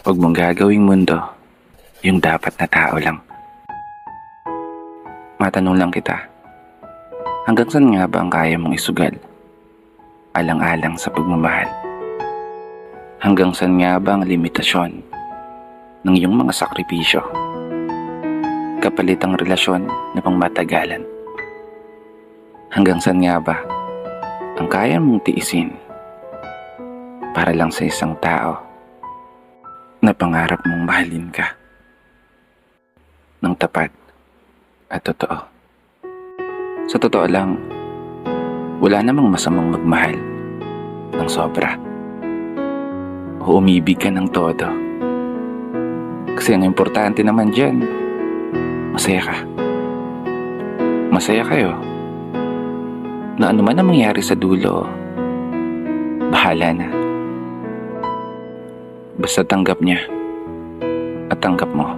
Huwag mong gagawing mundo yung dapat na tao lang. Matanong lang kita, hanggang saan nga ba ang kaya mong isugal? Alang-alang sa pagmamahal. Hanggang saan nga ba ang limitasyon ng iyong mga sakripisyo? Kapalit ang relasyon na pangmatagalan. Hanggang saan nga ba ang kaya mong tiisin para lang sa isang tao na pangarap mong mahalin ka ng tapat at totoo? Sa totoo lang, wala namang masamang magmahal ng sobra o umibig ka ng todo. Kasi ang importante naman dyan, masaya ka. Masaya kayo na ano man ang mangyari sa dulo, bahala na. Basta tanggap niya at tanggap mo.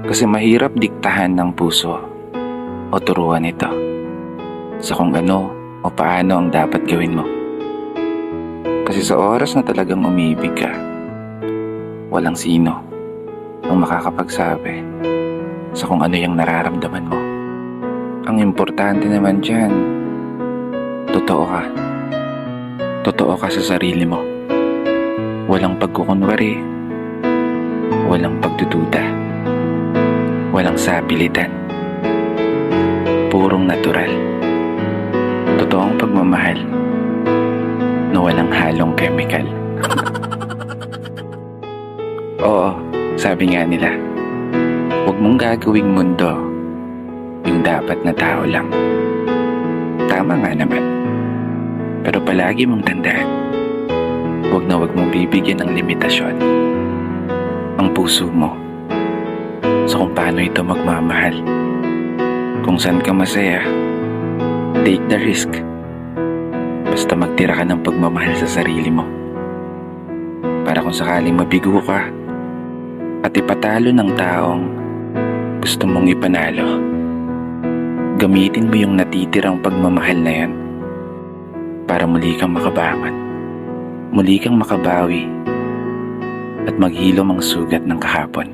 Kasi mahirap diktahan ng puso o turuan ito sa kung ano o paano ang dapat gawin mo. Kasi sa oras na talagang umibig ka, walang sino ang makakapagsabi sa kung ano yung nararamdaman mo. Ang importante naman dyan, totoo ka. Totoo ka sa sarili mo. Walang pagkukunwari, walang pagdududa, walang sapilitan. Purong natural. Totoong pagmamahal na walang halong chemical. Oo, sabi nga nila, huwag mong gagawing mundo yung dapat na tao lang. Tama nga naman. Pero palagi mong tandaan, huwag mong bibigyan ng limitasyon ang puso mo sa kung paano ito magmamahal. Kung saan ka masaya, take the risk. Basta magtira ka ng pagmamahal sa sarili mo. Para kung sakaling mabigo ka at ipatalo ng taong gusto mong ipanalo, gamitin mo yung natitirang pagmamahal na yan para muli kang makabangon, muli kang makabawi at maghilom ang sugat ng kahapon.